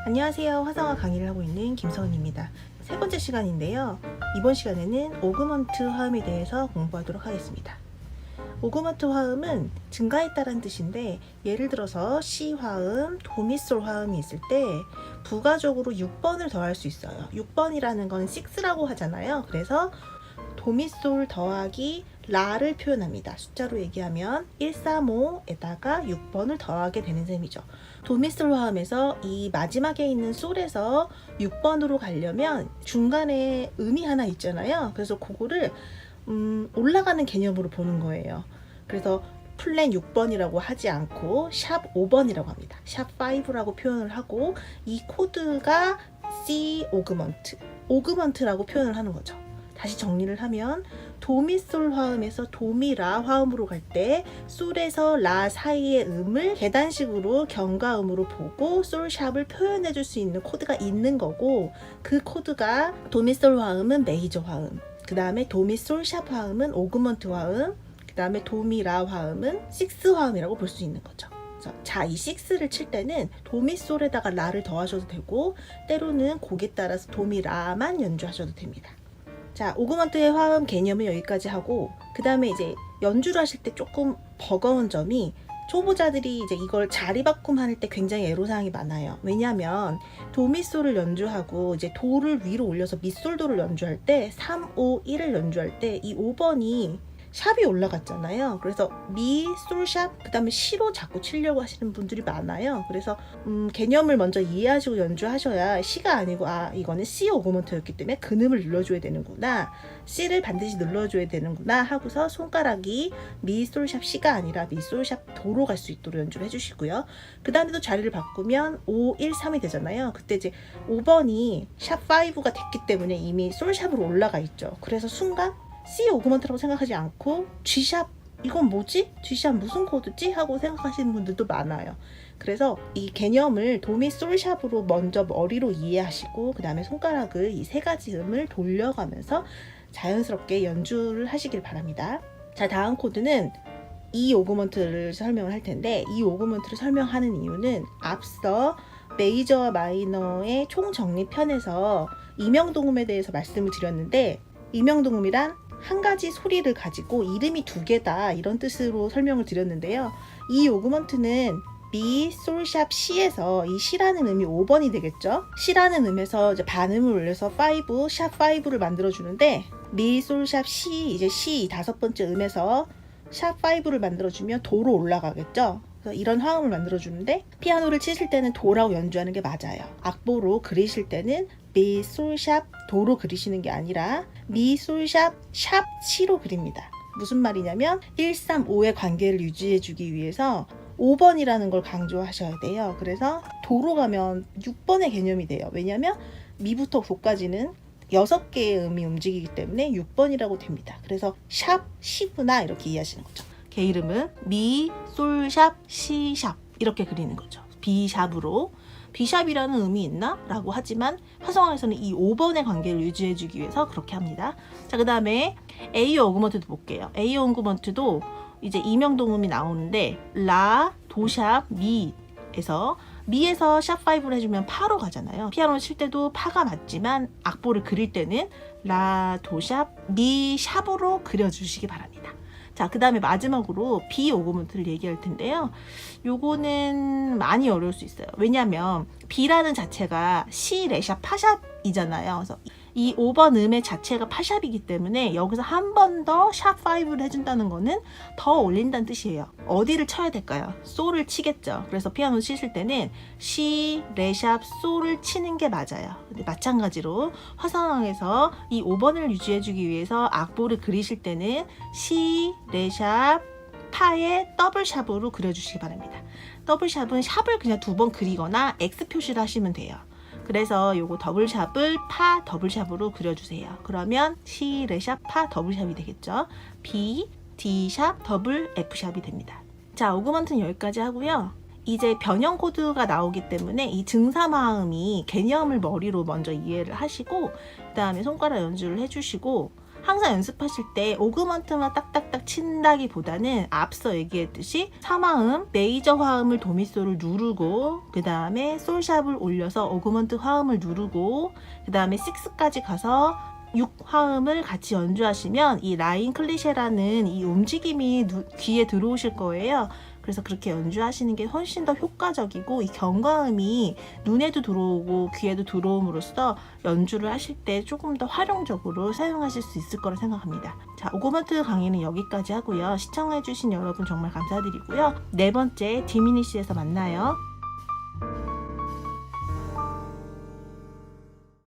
안녕하세요. 화성어 강의를 하고 있는 김서은입니다. 세 번째 시간인데요. 이번 시간에는 오그먼트 화음에 대해서 공부하도록 하겠습니다. 오그먼트 화음은 증가했다는 뜻인데, 예를 들어서 C 화음, 도미솔 화음이 있을 때 부가적으로 6번을 더할 수 있어요. 6번이라는 건 6라고 하잖아요. 그래서 도미솔 더하기 라를 표현합니다. 숫자로 얘기하면 135에다가 6번을 더하게 되는 셈이죠. 도미솔 화음에서 이 마지막에 있는 솔에서 6번으로 가려면 중간에 음이 하나 있잖아요. 그래서 그거를 올라가는 개념으로 보는 거예요. 그래서 플랜 6번이라고 하지 않고 샵 5번이라고 합니다. 샵 5라고 표현을 하고, 이 코드가 C 오그먼트라고 표현을 하는 거죠. 다시 정리를 하면 도미솔 화음에서 도미라 화음으로 갈 때 솔에서 라 사이의 음을 계단식으로 경가음으로 보고 솔샵을 표현해 줄 수 있는 코드가 있는 거고, 그 코드가 도미솔 화음은 메이저 화음, 그 다음에 도미솔샵 화음은 오그먼트 화음, 그 다음에 도미라 화음은 식스 화음이라고 볼 수 있는 거죠. 자, 이 6를 칠 때는 도미솔에다가 라를 더하셔도 되고, 때로는 곡에 따라서 도미라만 연주하셔도 됩니다. 자, 오그먼트의 화음 개념은 여기까지 하고, 그 다음에 이제 연주를 하실 때 조금 버거운 점이, 초보자들이 이제 이걸 자리 바꿈할 때 굉장히 애로사항이 많아요. 왜냐하면 도미솔을 연주하고 이제 도를 위로 올려서 미솔도를 연주할 때 3, 5, 1을 연주할 때 이 5번이 샵이 올라갔잖아요. 그래서 미, 솔, 샵, 그 다음에 시로 자꾸 치려고 하시는 분들이 많아요. 그래서 개념을 먼저 이해하시고 연주하셔야 시가 아니고, 이거는 C 오그먼트였기 때문에 근음을 눌러줘야 되는구나, C를 반드시 눌러줘야 되는구나 하고서 손가락이 미, 솔, 샵, C가 아니라 미, 솔, 샵, 도로 갈 수 있도록 연주를 해주시고요. 그 다음에 또 자리를 바꾸면 5, 1, 3이 되잖아요. 그때 이제 5번이 샵 5가 됐기 때문에 이미 솔, 샵으로 올라가 있죠. 그래서 순간 C 오그먼트라고 생각하지 않고 G샵, 이건 뭐지? G샵 무슨 코드지? 하고 생각하시는 분들도 많아요. 그래서 이 개념을 도미 솔샵으로 먼저 머리로 이해하시고, 그 다음에 손가락을 이 세 가지 음을 돌려가면서 자연스럽게 연주를 하시길 바랍니다. 자, 다음 코드는 E 오그먼트를 설명을 할 텐데, 이 오그먼트를 설명하는 이유는 앞서 메이저와 마이너의 총정리편에서 이명동음에 대해서 말씀을 드렸는데, 이명동음이란 한 가지 소리를 가지고 이름이 두 개다, 이런 뜻으로 설명을 드렸는데요. 이 오그먼트는 미, 솔, 샵, C에서 이 C라는 음이 5번이 되겠죠. C라는 음에서 이제 반음을 올려서 5, 샵 5를 만들어주는데, 미, 솔, 샵, C, 이제 C 다섯 번째 음에서 샵 5를 만들어주면 도로 올라가겠죠. 그래서 이런 화음을 만들어주는데, 피아노를 치실 때는 도라고 연주하는 게 맞아요. 악보로 그리실 때는 미, 솔, 샵, 도로 그리시는 게 아니라 미, 솔, 샵, 샵, C로 그립니다. 무슨 말이냐면 1, 3, 5의 관계를 유지해주기 위해서 5번이라는 걸 강조하셔야 돼요. 그래서 도로 가면 6번의 개념이 돼요. 왜냐하면 미부터 도까지는 6개의 음이 움직이기 때문에 6번이라고 됩니다. 그래서 샵, C구나, 이렇게 이해하시는 거죠. 걔 이름은 미, 솔, 샵, C, 샵 이렇게 그리는 거죠. B샵으로. B샵이라는 음이 있나? 라고 하지만 화성어에서는 이 5번의 관계를 유지해주기 위해서 그렇게 합니다. 자, 그 다음에 A 오그먼트도 볼게요. A 오그먼트도 이제 이명동음이 나오는데, 라, 도샵, 미에서 샵 5를 해주면 파로 가잖아요. 피아노 칠 때도 파가 맞지만 악보를 그릴 때는 라, 도샵, 미, 샵으로 그려주시기 바랍니다. 자, 그 다음에 마지막으로 B 오그먼트를 얘기할 텐데요. 요거는 많이 어려울 수 있어요. 왜냐하면 B라는 자체가 C, 레샵, 파샵이잖아요. 그래서 이 5번 음의 자체가 파샵이기 때문에 여기서 한 번 더 샵 5를 해준다는 거는 더 올린다는 뜻이에요. 어디를 쳐야 될까요? 솔을 치겠죠. 그래서 피아노 치실 때는 C, 레샵, 솔을 치는 게 맞아요. 근데 마찬가지로 화성어에서 이 5번을 유지해주기 위해서 악보를 그리실 때는 C, 레샵, 파의 더블샵으로 그려주시기 바랍니다. 더블샵은 샵을 그냥 2번 그리거나 X 표시를 하시면 돼요. 그래서 요거 더블샵을 파 더블샵으로 그려주세요. 그러면 C, 레샵, 파 더블샵이 되겠죠. B, D샵, 더블 F샵이 됩니다. 자, 오그먼트는 여기까지 하고요. 이제 변형 코드가 나오기 때문에 이 증사마음이 개념을 머리로 먼저 이해를 하시고, 그 다음에 손가락 연주를 해주시고, 항상 연습하실 때 오그먼트만 딱딱딱 친다기보다는 앞서 얘기했듯이 3화음, 메이저 화음을 도미솔을 누르고 그 다음에 솔샵을 올려서 오그먼트 화음을 누르고 그 다음에 6까지 가서 6화음을 같이 연주하시면 이 라인 클리셰라는 이 움직임이 귀에 들어오실 거예요. 그래서 그렇게 연주하시는 게 훨씬 더 효과적이고 이 경과음이 눈에도 들어오고 귀에도 들어옴으로써 연주를 하실 때 조금 더 활용적으로 사용하실 수 있을 거라 생각합니다. 자, 오그먼트 강의는 여기까지 하고요. 시청해주신 여러분 정말 감사드리고요. 네 번째 디미니시에서 만나요.